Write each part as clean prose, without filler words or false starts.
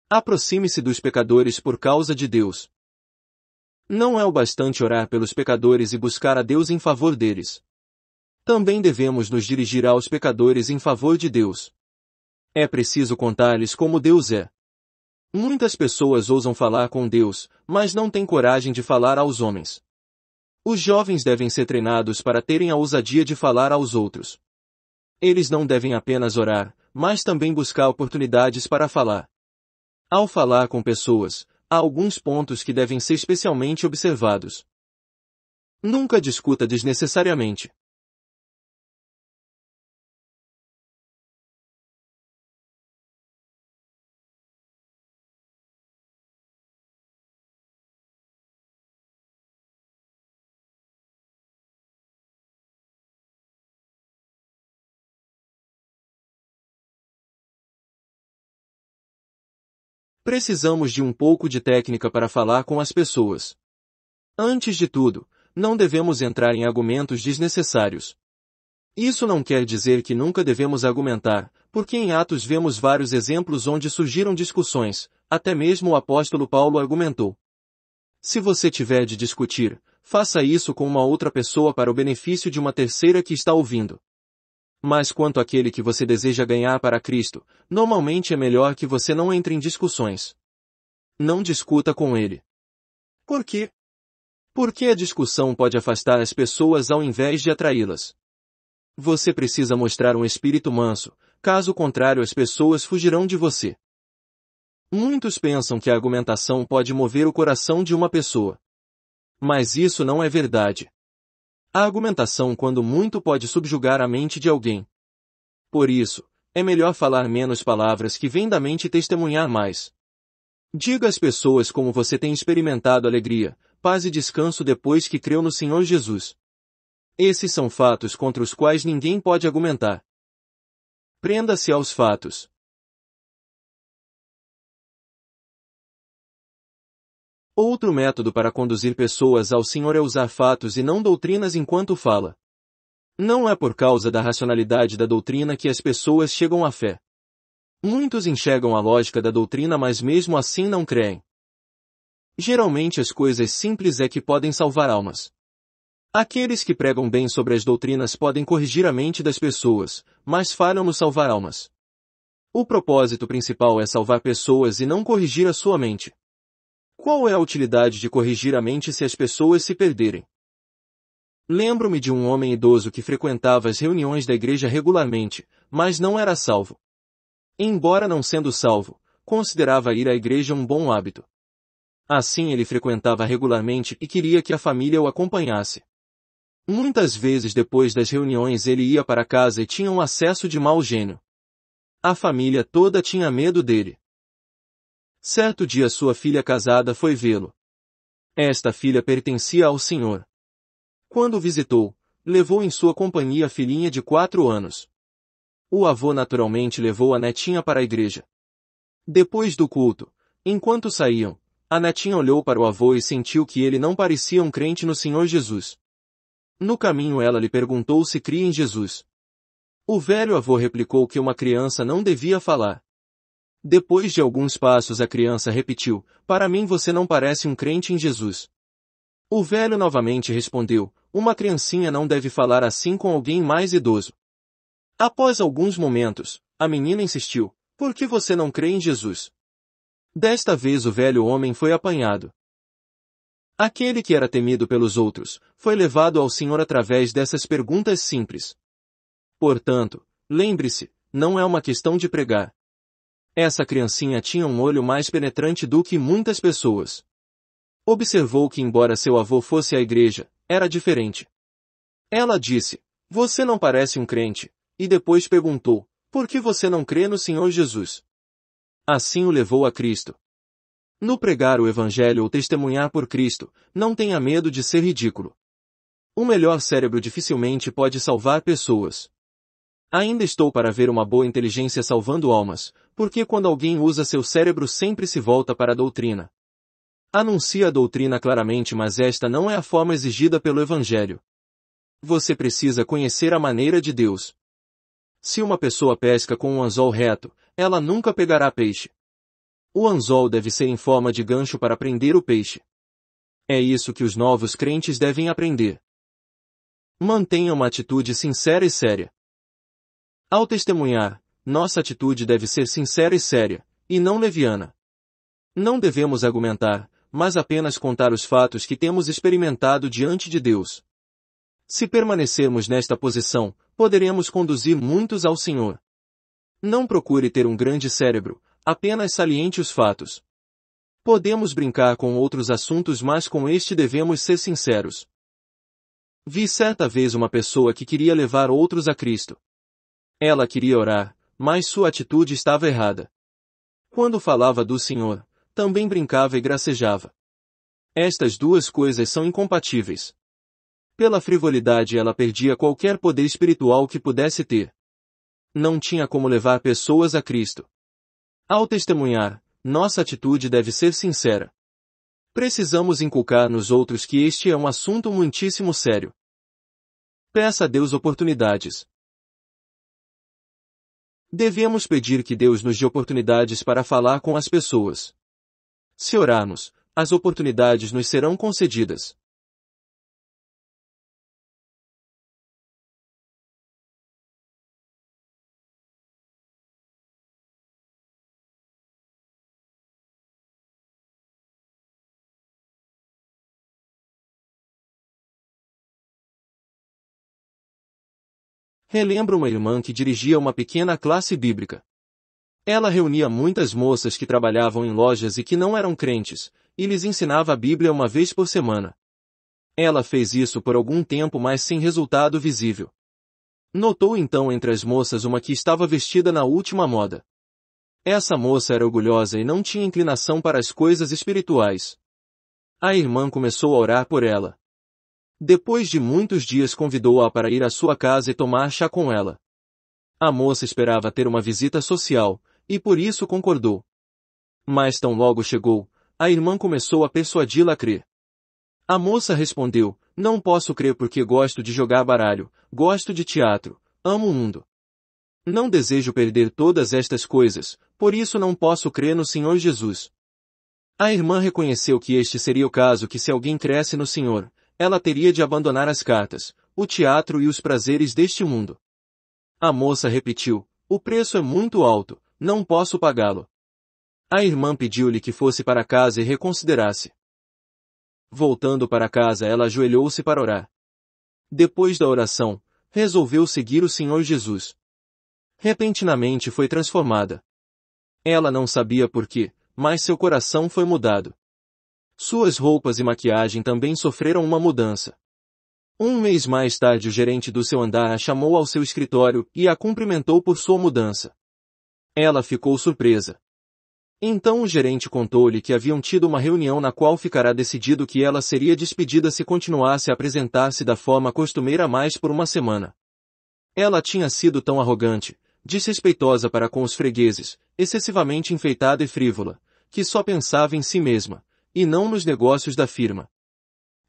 Aproxime-se dos pecadores por causa de Deus. Não é o bastante orar pelos pecadores e buscar a Deus em favor deles. Também devemos nos dirigir aos pecadores em favor de Deus. É preciso contar-lhes como Deus é. Muitas pessoas ousam falar com Deus, mas não têm coragem de falar aos homens. Os jovens devem ser treinados para terem a ousadia de falar aos outros. Eles não devem apenas orar, mas também buscar oportunidades para falar. Ao falar com pessoas, há alguns pontos que devem ser especialmente observados. Nunca discuta desnecessariamente. Precisamos de um pouco de técnica para falar com as pessoas. Antes de tudo, não devemos entrar em argumentos desnecessários. Isso não quer dizer que nunca devemos argumentar, porque em Atos vemos vários exemplos onde surgiram discussões, até mesmo o apóstolo Paulo argumentou. Se você tiver de discutir, faça isso com uma outra pessoa para o benefício de uma terceira que está ouvindo. Mas quanto àquele que você deseja ganhar para Cristo, normalmente é melhor que você não entre em discussões. Não discuta com ele. Por quê? Porque a discussão pode afastar as pessoas ao invés de atraí-las. Você precisa mostrar um espírito manso, caso contrário as pessoas fugirão de você. Muitos pensam que a argumentação pode mover o coração de uma pessoa. Mas isso não é verdade. A argumentação quando muito pode subjugar a mente de alguém. Por isso, é melhor falar menos palavras que vêm da mente e testemunhar mais. Diga às pessoas como você tem experimentado alegria, paz e descanso depois que creu no Senhor Jesus. Esses são fatos contra os quais ninguém pode argumentar. Prenda-se aos fatos. Outro método para conduzir pessoas ao Senhor é usar fatos e não doutrinas enquanto fala. Não é por causa da racionalidade da doutrina que as pessoas chegam à fé. Muitos enxergam a lógica da doutrina mas mesmo assim não creem. Geralmente as coisas simples é que podem salvar almas. Aqueles que pregam bem sobre as doutrinas podem corrigir a mente das pessoas, mas falham no salvar almas. O propósito principal é salvar pessoas e não corrigir a sua mente. Qual é a utilidade de corrigir a mente se as pessoas se perderem? Lembro-me de um homem idoso que frequentava as reuniões da igreja regularmente, mas não era salvo. Embora não sendo salvo, considerava ir à igreja um bom hábito. Assim ele frequentava regularmente e queria que a família o acompanhasse. Muitas vezes depois das reuniões ele ia para casa e tinha um acesso de mau gênio. A família toda tinha medo dele. Certo dia sua filha casada foi vê-lo. Esta filha pertencia ao Senhor. Quando o visitou, levou em sua companhia a filhinha de 4 anos. O avô naturalmente levou a netinha para a igreja. Depois do culto, enquanto saíam, a netinha olhou para o avô e sentiu que ele não parecia um crente no Senhor Jesus. No caminho ela lhe perguntou se cria em Jesus. O velho avô replicou que uma criança não devia falar. Depois de alguns passos a criança repetiu, para mim você não parece um crente em Jesus. O velho novamente respondeu, uma criancinha não deve falar assim com alguém mais idoso. Após alguns momentos, a menina insistiu, por que você não crê em Jesus? Desta vez o velho homem foi apanhado. Aquele que era temido pelos outros, foi levado ao Senhor através dessas perguntas simples. Portanto, lembre-se, não é uma questão de pregar. Essa criancinha tinha um olho mais penetrante do que muitas pessoas. Observou que embora seu avô fosse à igreja, era diferente. Ela disse, você não parece um crente, e depois perguntou, por que você não crê no Senhor Jesus? Assim o levou a Cristo. No pregar o Evangelho ou testemunhar por Cristo, não tenha medo de ser ridículo. O melhor cérebro dificilmente pode salvar pessoas. Ainda estou para ver uma boa inteligência salvando almas, porque quando alguém usa seu cérebro sempre se volta para a doutrina. Anuncia a doutrina claramente, mas esta não é a forma exigida pelo Evangelho. Você precisa conhecer a maneira de Deus. Se uma pessoa pesca com um anzol reto, ela nunca pegará peixe. O anzol deve ser em forma de gancho para prender o peixe. É isso que os novos crentes devem aprender. Mantenha uma atitude sincera e séria. Ao testemunhar, nossa atitude deve ser sincera e séria, e não leviana. Não devemos argumentar, mas apenas contar os fatos que temos experimentado diante de Deus. Se permanecermos nesta posição, poderemos conduzir muitos ao Senhor. Não procure ter um grande cérebro, apenas saliente os fatos. Podemos brincar com outros assuntos, mas com este devemos ser sinceros. Vi certa vez uma pessoa que queria levar outros a Cristo. Ela queria orar, mas sua atitude estava errada. Quando falava do Senhor, também brincava e gracejava. Estas duas coisas são incompatíveis. Pela frivolidade ela perdia qualquer poder espiritual que pudesse ter. Não tinha como levar pessoas a Cristo. Ao testemunhar, nossa atitude deve ser sincera. Precisamos inculcar nos outros que este é um assunto muitíssimo sério. Peça a Deus oportunidades. Devemos pedir que Deus nos dê oportunidades para falar com as pessoas. Se orarmos, as oportunidades nos serão concedidas. Relembro uma irmã que dirigia uma pequena classe bíblica. Ela reunia muitas moças que trabalhavam em lojas e que não eram crentes, e lhes ensinava a Bíblia uma vez por semana. Ela fez isso por algum tempo, mas sem resultado visível. Notou então entre as moças uma que estava vestida na última moda. Essa moça era orgulhosa e não tinha inclinação para as coisas espirituais. A irmã começou a orar por ela. Depois de muitos dias convidou-a para ir à sua casa e tomar chá com ela. A moça esperava ter uma visita social, e por isso concordou. Mas tão logo chegou, a irmã começou a persuadi-la a crer. A moça respondeu: não posso crer porque gosto de jogar baralho, gosto de teatro, amo o mundo. Não desejo perder todas estas coisas, por isso não posso crer no Senhor Jesus. A irmã reconheceu que este seria o caso, que se alguém cresce no Senhor, ela teria de abandonar as cartas, o teatro e os prazeres deste mundo. A moça repetiu: o preço é muito alto, não posso pagá-lo. A irmã pediu-lhe que fosse para casa e reconsiderasse. Voltando para casa, ela ajoelhou-se para orar. Depois da oração, resolveu seguir o Senhor Jesus. Repentinamente foi transformada. Ela não sabia por quê, mas seu coração foi mudado. Suas roupas e maquiagem também sofreram uma mudança. Um mês mais tarde, o gerente do seu andar a chamou ao seu escritório e a cumprimentou por sua mudança. Ela ficou surpresa. Então o gerente contou-lhe que haviam tido uma reunião na qual ficará decidido que ela seria despedida se continuasse a apresentar-se da forma costumeira mais por uma semana. Ela tinha sido tão arrogante, desrespeitosa para com os fregueses, excessivamente enfeitada e frívola, que só pensava em si mesma, e não nos negócios da firma.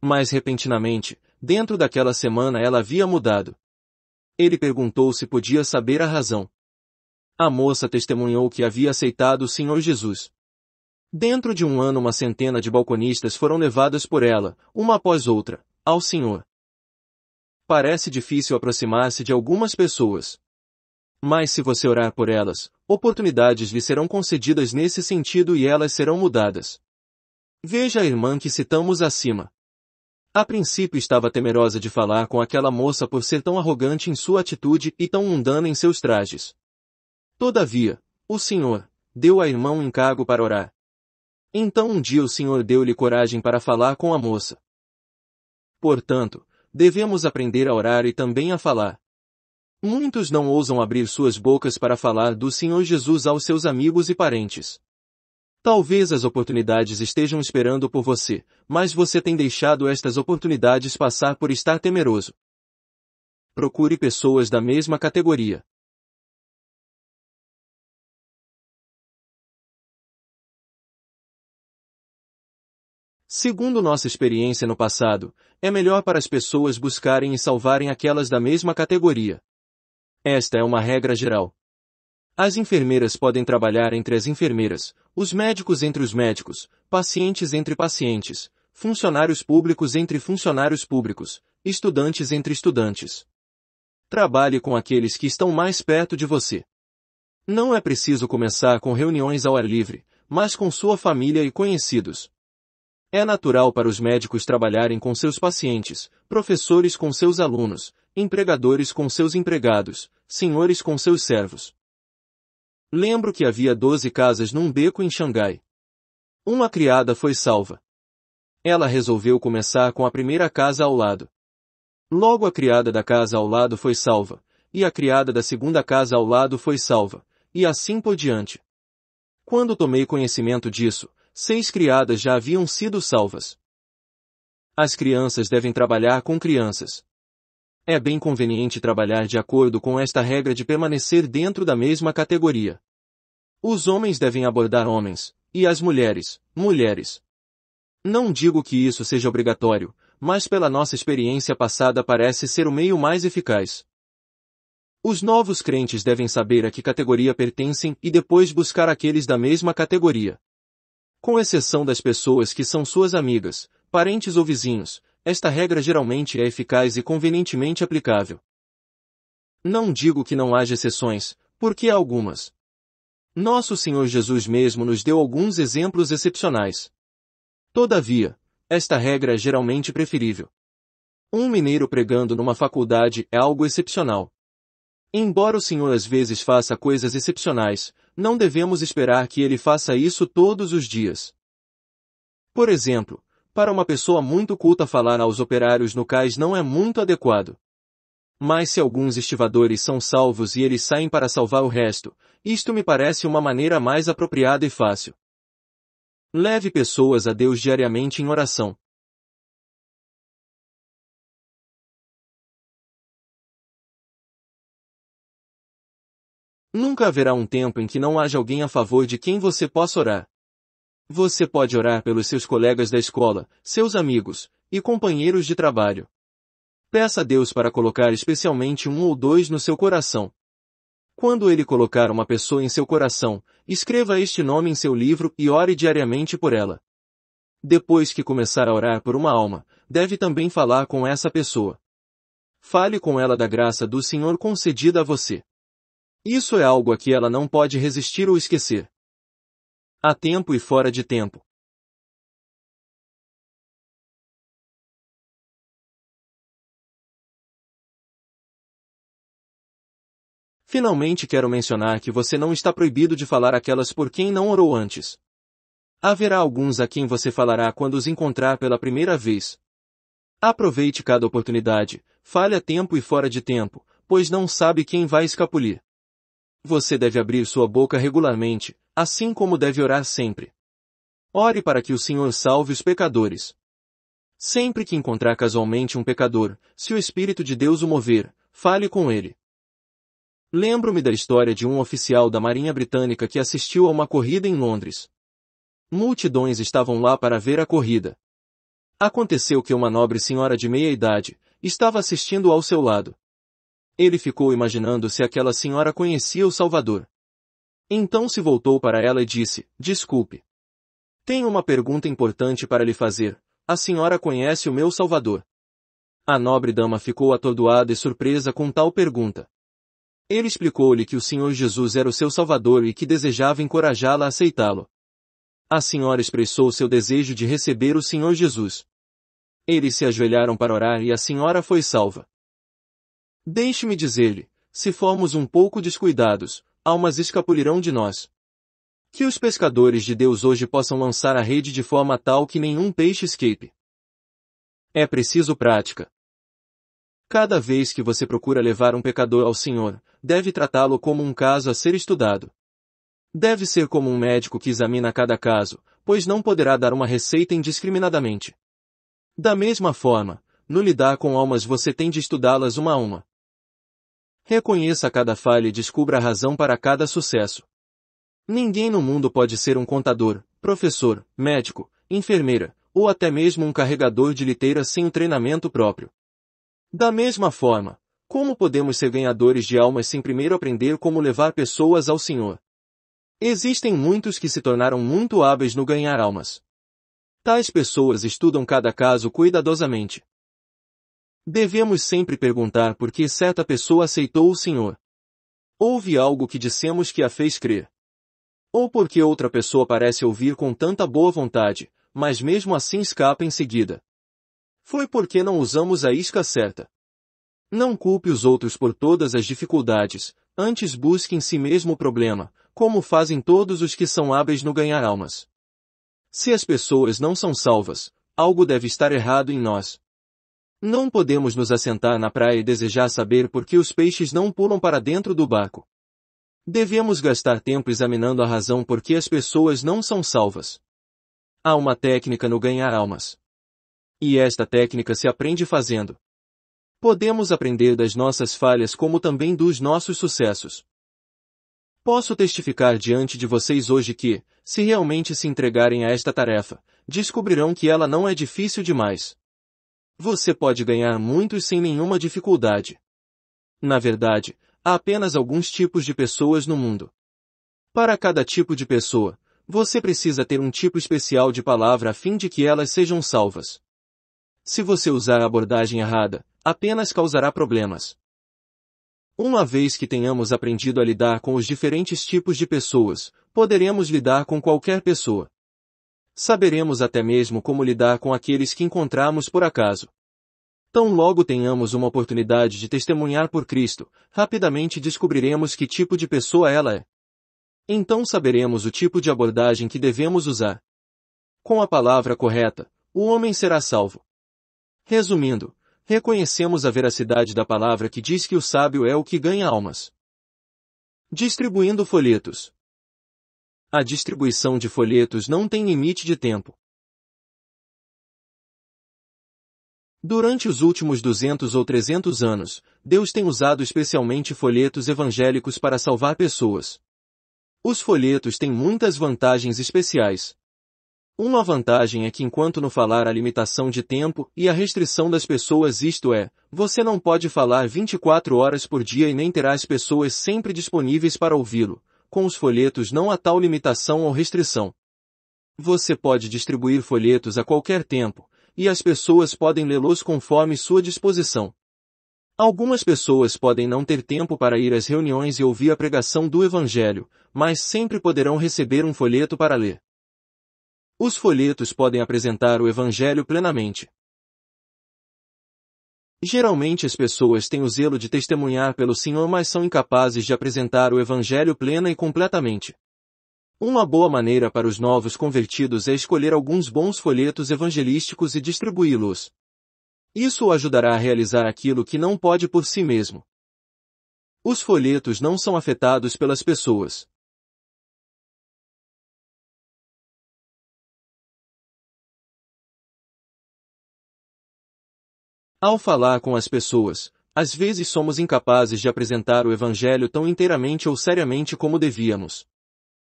Mas repentinamente, dentro daquela semana ela havia mudado. Ele perguntou se podia saber a razão. A moça testemunhou que havia aceitado o Senhor Jesus. Dentro de um ano, uma centena de balconistas foram levadas por ela, uma após outra, ao Senhor. Parece difícil aproximar-se de algumas pessoas. Mas se você orar por elas, oportunidades lhe serão concedidas nesse sentido e elas serão mudadas. Veja a irmã que citamos acima. A princípio estava temerosa de falar com aquela moça por ser tão arrogante em sua atitude e tão mundana em seus trajes. Todavia, o Senhor deu à irmã um encargo para orar. Então um dia o Senhor deu-lhe coragem para falar com a moça. Portanto, devemos aprender a orar e também a falar. Muitos não ousam abrir suas bocas para falar do Senhor Jesus aos seus amigos e parentes. Talvez as oportunidades estejam esperando por você, mas você tem deixado estas oportunidades passar por estar temeroso. Procure pessoas da mesma categoria. Segundo nossa experiência no passado, é melhor para as pessoas buscarem e salvarem aquelas da mesma categoria. Esta é uma regra geral. As enfermeiras podem trabalhar entre as enfermeiras, os médicos entre os médicos, pacientes entre pacientes, funcionários públicos entre funcionários públicos, estudantes entre estudantes. Trabalhe com aqueles que estão mais perto de você. Não é preciso começar com reuniões ao ar livre, mas com sua família e conhecidos. É natural para os médicos trabalharem com seus pacientes, professores com seus alunos, empregadores com seus empregados, senhores com seus servos. Lembro que havia 12 casas num beco em Xangai. Uma criada foi salva. Ela resolveu começar com a primeira casa ao lado. Logo a criada da casa ao lado foi salva, e a criada da segunda casa ao lado foi salva, e assim por diante. Quando tomei conhecimento disso, 6 criadas já haviam sido salvas. As crianças devem trabalhar com crianças. É bem conveniente trabalhar de acordo com esta regra de permanecer dentro da mesma categoria. Os homens devem abordar homens, e as mulheres, mulheres. Não digo que isso seja obrigatório, mas pela nossa experiência passada parece ser o meio mais eficaz. Os novos crentes devem saber a que categoria pertencem e depois buscar aqueles da mesma categoria. Com exceção das pessoas que são suas amigas, parentes ou vizinhos, esta regra geralmente é eficaz e convenientemente aplicável. Não digo que não haja exceções, porque há algumas. Nosso Senhor Jesus mesmo nos deu alguns exemplos excepcionais. Todavia, esta regra é geralmente preferível. Um mineiro pregando numa faculdade é algo excepcional. Embora o Senhor às vezes faça coisas excepcionais, não devemos esperar que ele faça isso todos os dias. Por exemplo, para uma pessoa muito culta falar aos operários no cais não é muito adequado. Mas se alguns estivadores são salvos e eles saem para salvar o resto, isto me parece uma maneira mais apropriada e fácil. Leve pessoas a Deus diariamente em oração. Nunca haverá um tempo em que não haja alguém a favor de quem você possa orar. Você pode orar pelos seus colegas da escola, seus amigos e companheiros de trabalho. Peça a Deus para colocar especialmente um ou dois no seu coração. Quando Ele colocar uma pessoa em seu coração, escreva este nome em seu livro e ore diariamente por ela. Depois que começar a orar por uma alma, deve também falar com essa pessoa. Fale com ela da graça do Senhor concedida a você. Isso é algo a que ela não pode resistir ou esquecer. A tempo e fora de tempo. Finalmente quero mencionar que você não está proibido de falar àquelas por quem não orou antes. Haverá alguns a quem você falará quando os encontrar pela primeira vez. Aproveite cada oportunidade, fale a tempo e fora de tempo, pois não sabe quem vai escapulir. Você deve abrir sua boca regularmente, assim como deve orar sempre. Ore para que o Senhor salve os pecadores. Sempre que encontrar casualmente um pecador, se o Espírito de Deus o mover, fale com ele. Lembro-me da história de um oficial da Marinha Britânica que assistiu a uma corrida em Londres. Multidões estavam lá para ver a corrida. Aconteceu que uma nobre senhora de meia idade estava assistindo ao seu lado. Ele ficou imaginando se aquela senhora conhecia o Salvador. Então se voltou para ela e disse: "Desculpe. Tenho uma pergunta importante para lhe fazer. A senhora conhece o meu Salvador?" A nobre dama ficou atordoada e surpresa com tal pergunta. Ele explicou-lhe que o Senhor Jesus era o seu Salvador e que desejava encorajá-la a aceitá-lo. A senhora expressou seu desejo de receber o Senhor Jesus. Eles se ajoelharam para orar e a senhora foi salva. Deixe-me dizer-lhe, se formos um pouco descuidados, almas escapulirão de nós. Que os pescadores de Deus hoje possam lançar a rede de forma tal que nenhum peixe escape. É preciso prática. Cada vez que você procura levar um pecador ao Senhor, deve tratá-lo como um caso a ser estudado. Deve ser como um médico que examina cada caso, pois não poderá dar uma receita indiscriminadamente. Da mesma forma, no lidar com almas você tem de estudá-las uma a uma. Reconheça cada falha e descubra a razão para cada sucesso. Ninguém no mundo pode ser um contador, professor, médico, enfermeira, ou até mesmo um carregador de liteiras sem o treinamento próprio. Da mesma forma, Como podemos ser ganhadores de almas sem primeiro aprender como levar pessoas ao Senhor? Existem muitos que se tornaram muito hábeis no ganhar almas. Tais pessoas estudam cada caso cuidadosamente. Devemos sempre perguntar por que certa pessoa aceitou o Senhor. Houve algo que dissemos que a fez crer. Ou porque outra pessoa parece ouvir com tanta boa vontade, mas mesmo assim escapa em seguida. Foi porque não usamos a isca certa. Não culpe os outros por todas as dificuldades, antes busque em si mesmo o problema, como fazem todos os que são hábeis no ganhar almas. Se as pessoas não são salvas, algo deve estar errado em nós. Não podemos nos assentar na praia e desejar saber por que os peixes não pulam para dentro do barco. Devemos gastar tempo examinando a razão por que as pessoas não são salvas. Há uma técnica no ganhar almas. E esta técnica se aprende fazendo. Podemos aprender das nossas falhas como também dos nossos sucessos. Posso testificar diante de vocês hoje que, se realmente se entregarem a esta tarefa, descobrirão que ela não é difícil demais. Você pode ganhar muitos sem nenhuma dificuldade. Na verdade, há apenas alguns tipos de pessoas no mundo. Para cada tipo de pessoa, você precisa ter um tipo especial de palavra a fim de que elas sejam salvas. Se você usar a abordagem errada, apenas causará problemas. Uma vez que tenhamos aprendido a lidar com os diferentes tipos de pessoas, poderemos lidar com qualquer pessoa. Saberemos até mesmo como lidar com aqueles que encontramos por acaso. Tão logo tenhamos uma oportunidade de testemunhar por Cristo, rapidamente descobriremos que tipo de pessoa ela é. Então saberemos o tipo de abordagem que devemos usar. Com a palavra correta, o homem será salvo. Resumindo, reconhecemos a veracidade da palavra que diz que o sábio é o que ganha almas. Distribuindo folhetos. A distribuição de folhetos não tem limite de tempo. Durante os últimos 200 ou 300 anos, Deus tem usado especialmente folhetos evangélicos para salvar pessoas. Os folhetos têm muitas vantagens especiais. Uma vantagem é que enquanto no falar há limitação de tempo e a restrição das pessoas, isto é, você não pode falar 24 horas por dia e nem terá as pessoas sempre disponíveis para ouvi-lo. Com os folhetos não há tal limitação ou restrição. Você pode distribuir folhetos a qualquer tempo, e as pessoas podem lê-los conforme sua disposição. Algumas pessoas podem não ter tempo para ir às reuniões e ouvir a pregação do Evangelho, mas sempre poderão receber um folheto para ler. Os folhetos podem apresentar o Evangelho plenamente. Geralmente as pessoas têm o zelo de testemunhar pelo Senhor, mas são incapazes de apresentar o Evangelho plena e completamente. Uma boa maneira para os novos convertidos é escolher alguns bons folhetos evangelísticos e distribuí-los. Isso o ajudará a realizar aquilo que não pode por si mesmo. Os folhetos não são afetados pelas pessoas. Ao falar com as pessoas, às vezes somos incapazes de apresentar o Evangelho tão inteiramente ou seriamente como devíamos.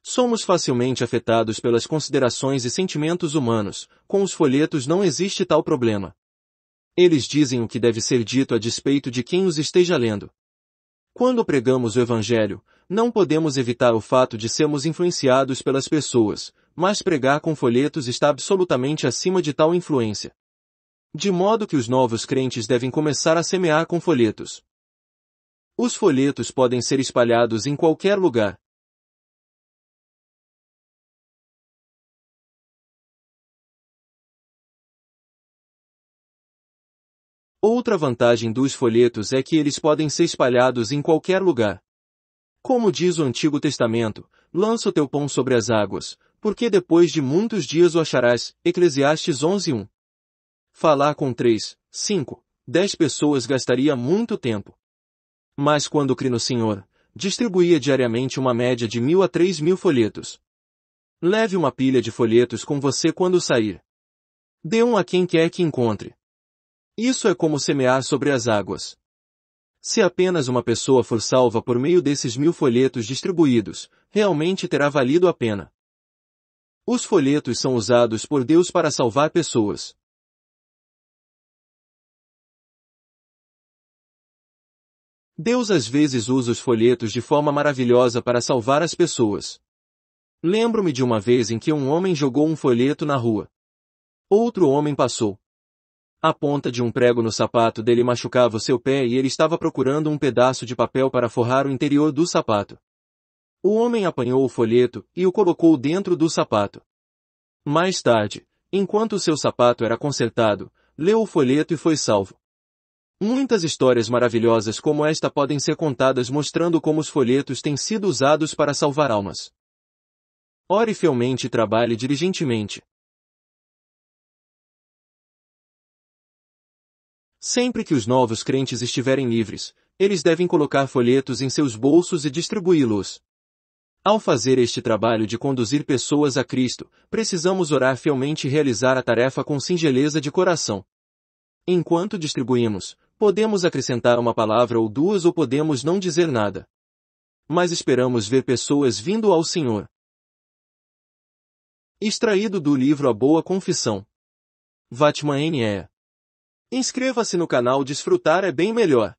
Somos facilmente afetados pelas considerações e sentimentos humanos, com os folhetos não existe tal problema. Eles dizem o que deve ser dito a despeito de quem os esteja lendo. Quando pregamos o Evangelho, não podemos evitar o fato de sermos influenciados pelas pessoas, mas pregar com folhetos está absolutamente acima de tal influência. De modo que os novos crentes devem começar a semear com folhetos. Os folhetos podem ser espalhados em qualquer lugar. Outra vantagem dos folhetos é que eles podem ser espalhados em qualquer lugar. Como diz o Antigo Testamento, lança o teu pão sobre as águas, porque depois de muitos dias o acharás. Eclesiastes 11:1. Falar com 3, 5, 10 pessoas gastaria muito tempo. Mas quando crê no Senhor, distribuía diariamente uma média de 1.000 a 3.000 folhetos. Leve uma pilha de folhetos com você quando sair. Dê um a quem quer que encontre. Isso é como semear sobre as águas. Se apenas uma pessoa for salva por meio desses 1.000 folhetos distribuídos, realmente terá valido a pena. Os folhetos são usados por Deus para salvar pessoas. Deus às vezes usa os folhetos de forma maravilhosa para salvar as pessoas. Lembro-me de uma vez em que um homem jogou um folheto na rua. Outro homem passou. A ponta de um prego no sapato dele machucava o seu pé e ele estava procurando um pedaço de papel para forrar o interior do sapato. O homem apanhou o folheto e o colocou dentro do sapato. Mais tarde, enquanto o seu sapato era consertado, leu o folheto e foi salvo. Muitas histórias maravilhosas como esta podem ser contadas mostrando como os folhetos têm sido usados para salvar almas. Ore fielmente e trabalhe diligentemente. Sempre que os novos crentes estiverem livres, eles devem colocar folhetos em seus bolsos e distribuí-los. Ao fazer este trabalho de conduzir pessoas a Cristo, precisamos orar fielmente e realizar a tarefa com singeleza de coração. Enquanto distribuímos, podemos acrescentar uma palavra ou duas ou podemos não dizer nada. Mas esperamos ver pessoas vindo ao Senhor. Extraído do livro A Boa Confissão. Vatman N.E. Inscreva-se no canal Desfrutar é bem melhor.